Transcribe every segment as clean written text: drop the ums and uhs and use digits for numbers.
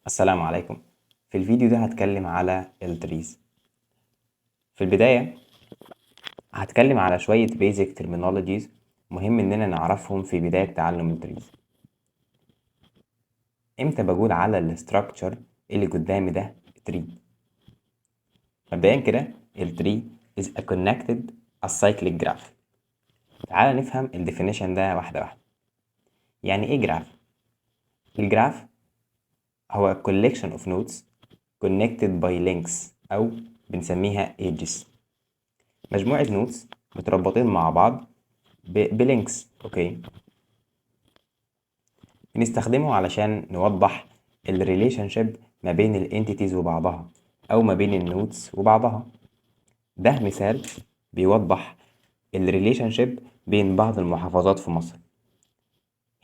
السلام عليكم. في الفيديو ده هتكلم على التريز. في البداية هتكلم على شوية basic terminologies مهم اننا نعرفهم في بداية تعلم التريز. امتى بقول على الستراكشر اللي قدامي ده تري؟ مبدئيا كده التري is a connected acyclic graph. تعال نفهم الديفينيشن ده واحدة واحدة. يعني ايه جراف؟ الجراف هو collection of nodes connected by links او بنسميها edges. مجموعة نودز متربطين مع بعض بلينكس. اوكي، بنستخدمه علشان نوضح الريليشن شيب ما بين الانتيتيز وبعضها او ما بين النودز وبعضها. ده مثال بيوضح الريليشن شيب بين بعض المحافظات في مصر.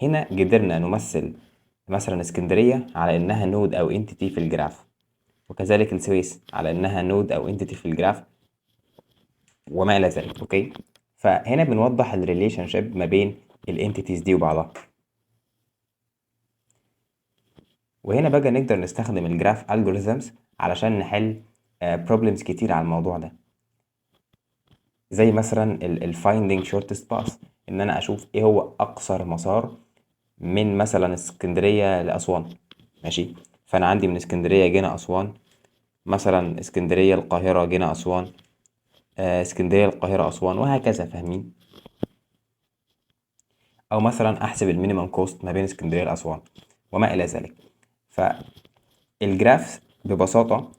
هنا قدرنا نمثل مثلا اسكندرية على انها نود او انتيتي في الجراف، وكذلك السويس على انها نود او انتيتي في الجراف وما الى ذلك. اوكي، فهنا بنوضح الريليشن شيب ما بين الانتيتيز دي وبعضها. وهنا بقى نقدر نستخدم الجراف الجوريزمز علشان نحل بروبلمز كتير على الموضوع ده، زي مثلا الفايندينج شورتست باث، ان انا اشوف ايه هو اقصر مسار من مثلا اسكندريه لاسوان. ماشي، فانا عندي من اسكندريه جينا اسوان، مثلا اسكندريه القاهره جينا اسوان، اسكندريه القاهره اسوان، وهكذا. فاهمين؟ او مثلا احسب المينيمم كوست ما بين اسكندريه لاسوان وما الى ذلك. فالجراف ببساطه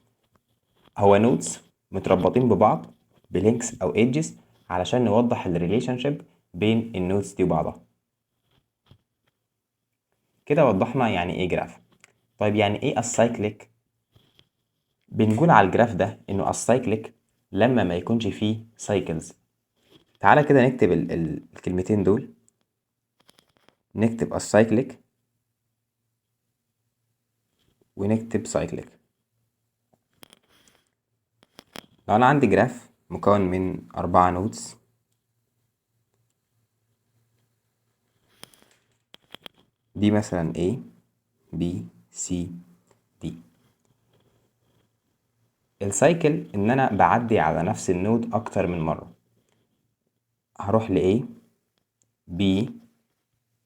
هو نودز متربطين ببعض بلينكس او ايدجز علشان نوضح الريليشن شيب بين النودز دي وبعضها. كده وضحنا يعني ايه جراف. طيب يعني ايه السايكليك؟ بنقول على الجراف ده انه السايكليك لما ما يكونش فيه سايكلز. تعالى كده نكتب الكلمتين دول، نكتب السايكليك ونكتب سايكليك. لو انا عندي جراف مكون من 4 نودز، دي مثلا A B C D. السايكل ان انا بعدي على نفس النود اكتر من مرة. هروح ل A B،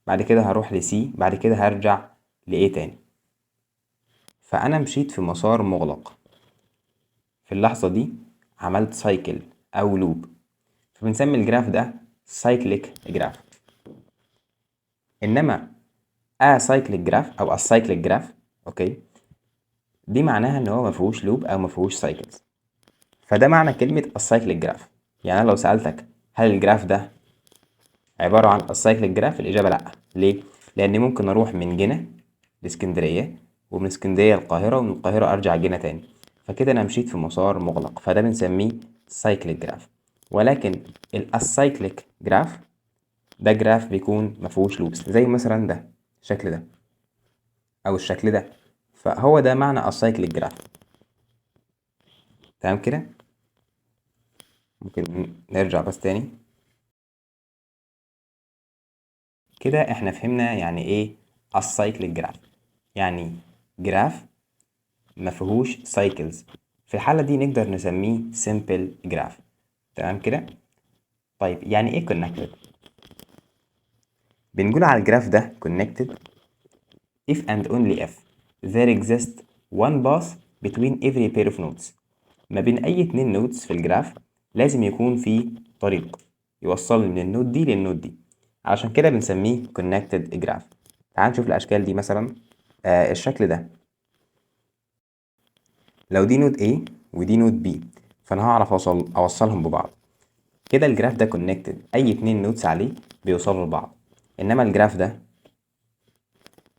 بعد كده هروح ل C، بعد كده هرجع ل A تاني. فانا مشيت في مسار مغلق. في اللحظة دي عملت سايكل او لوب، فبنسمي الجراف ده سايكليك جراف. انما اسايكليك جراف او السايكليك جراف، اوكي، دي معناها ان هو ما فيهوش لوب او ما فيهوش سايكلز. فده معنى كلمة السايكليك جراف. يعني أنا لو سألتك هل الجراف ده عبارة عن السايكليك جراف، الإجابة لأ. ليه؟ لأن ممكن أروح من جنة لإسكندرية، ومن اسكندرية القاهرة، ومن القاهرة أرجع جنة تاني، فكده أنا مشيت في مسار مغلق، فده بنسميه سايكليك جراف. ولكن السايكليك جراف ده جراف بيكون مفيهوش لوبس، زي مثلا ده الشكل ده أو الشكل ده. فهو ده معنى السايكليك جراف. تمام كده؟ ممكن نرجع بس تاني كده. احنا فهمنا يعني ايه السايكليك جراف. يعني جراف ما فيهوش سايكلز، في الحالة دي نقدر نسميه سيمبل جراف. تمام كده؟ طيب يعني ايه connected؟ بنقول على الجراف ده connected if and only if there exists one path between every pair of nodes. ما بين اي 2 نودز في الجراف لازم يكون في طريق يوصل من النود دي للنود دي، علشان كده بنسميه connected graph. تعال نشوف الاشكال دي. مثلا الشكل ده، لو دي نود A ودي نود B، فانا هعرف اوصلهم ببعض. كده الجراف ده كونكتد، اي 2 نودز عليه بيوصلوا لبعض. انما الجراف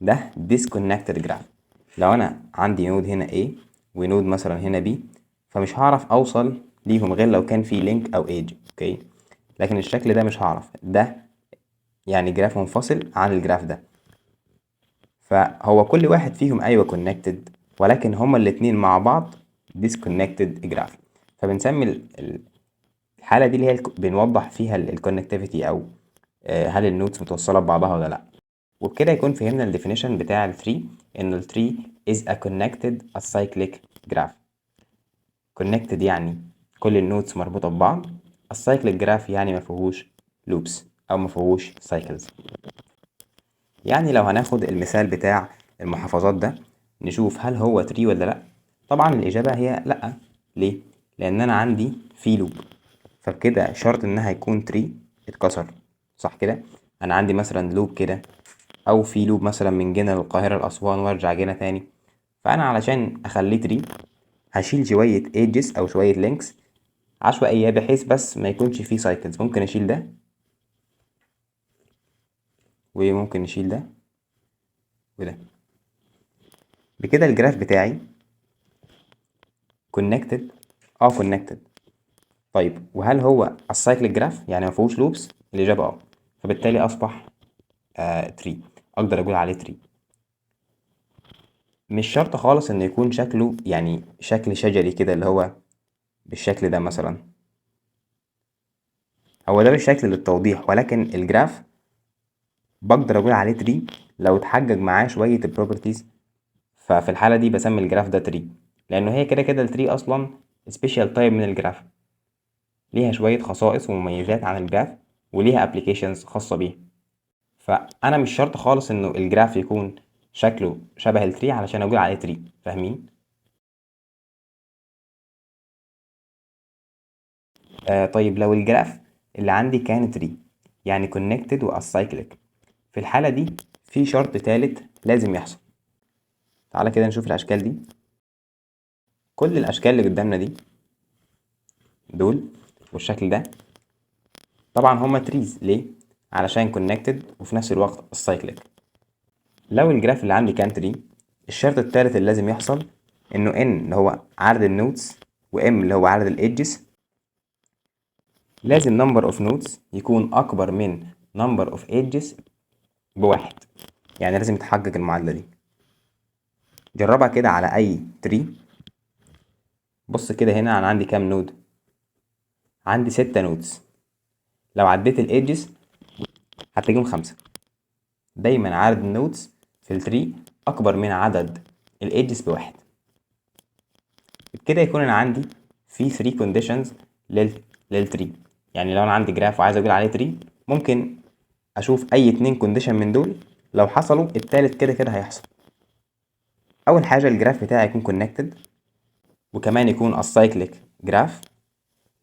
ده disconnected جراف. لو انا عندي نود هنا A ونود مثلا هنا B، فمش هعرف اوصل ليهم غير لو كان في لينك او ايدج. اوكي، لكن الشكل ده مش هعرف. ده يعني جراف منفصل عن الجراف ده. فهو كل واحد فيهم ايوه كونكتد، ولكن هما الاتنين مع بعض disconnected جراف. فبنسمي الحالة دي اللي هي بنوضح فيها الكونكتيفيتي، او هل النودز متوصلة ببعضها ولا لا. وبكده يكون فهمنا الديفينيشن بتاع التري، ان التري is a connected acyclic graph. connected يعني كل النودز مربوطة ببعض، السايكليك جراف يعني ما فيهوش لوبس او ما فيهوش سايكلز. يعني لو هناخد المثال بتاع المحافظات ده نشوف هل هو تري ولا لا. طبعا الاجابة هي لا. ليه؟ لان انا عندي في لوب، فبكده شرط انها يكون تري اتكسر، صح كده؟ انا عندي مثلا لوب كده، او في لوب مثلا من جنة للقاهرة لأسوان وارجع جنة تاني، فانا علشان اخليه تري هشيل شوية ايدجز او شوية لينكس عشوائية بحيث بس ما يكونش فيه سايكلز. ممكن اشيل ده وممكن نشيل ده وده، بكده الجراف بتاعي كونكتد. كونكتد. طيب وهل هو السايكليك جراف يعني ما فيهوش لوبس؟ الاجابه فبالتالي اصبح تري، اقدر اقول عليه تري. مش شرط خالص ان يكون شكله يعني شكل شجري كده اللي هو بالشكل ده مثلا، هو ده بالشكل للتوضيح، ولكن الجراف بقدر اقول عليه تري لو اتحجج معاه شويه البروبرتيز. ففي الحاله دي بسمي الجراف ده تري، لانه هي كده كده التري اصلا سبيشال تايب من الجراف، ليها شويه خصائص ومميزات عن الجراف وليها ابلكيشنز خاصه بيها. فانا مش شرط خالص انه الجراف يكون شكله شبه التري علشان اقول عليه تري، فاهمين؟ طيب لو الجراف اللي عندي كان تري يعني كونكتد واسايكليك، في الحاله دي في شرط ثالث لازم يحصل. تعالى كده نشوف الاشكال دي. كل الاشكال اللي قدامنا دي دول والشكل ده طبعا هما تريز. ليه؟ علشان كونكتد وفي نفس الوقت السايكليك. لو الجراف اللي عندي كان تري، الشرط الثالث اللي لازم يحصل انه n اللي هو عدد النودز و m اللي هو عدد الايدجز، لازم number of nodes يكون اكبر من number of edges بواحد. يعني لازم يتحقق المعادلة دي. جربها كده على اي تري. بص كده هنا انا عندي كام نود؟ عندي 6 نودز. لو عديت الايدجز هتلاقيهم 5. دايما عدد النودز في التري اكبر من عدد الايدجز بواحد. بكده يكون انا عندي في 3 conditions للتري. يعني لو انا عندي جراف وعايز اقول عليه تري، ممكن اشوف اي 2 condition من دول، لو حصلوا التالت كده كده هيحصل. اول حاجه الجراف بتاعي يكون كونكتد، وكمان يكون السايكليك جراف.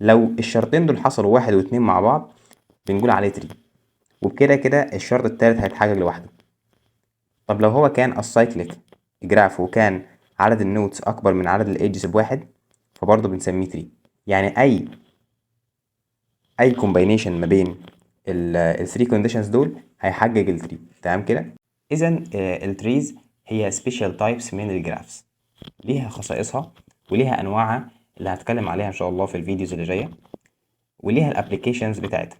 لو الشرطين دول حصلوا واحد واتنين مع بعض بنقول عليه تري، وبكده كده الشرط التالت هيتحقق لوحده. طب لو هو كان السايكليك جراف وكان عدد النودز اكبر من عدد الايدجز بواحد، فبرضه بنسميه تري. يعني اي كومباينيشن ما بين الثري كونديشنز دول هيحقق التري. تمام كده؟ اذا التريز هي سبيشال تايبس من الجرافس، ليها خصائصها وليها انواعها اللي هتكلم عليها ان شاء الله في الفيديوز اللي جايه، وليها الابليكيشنز بتاعتها.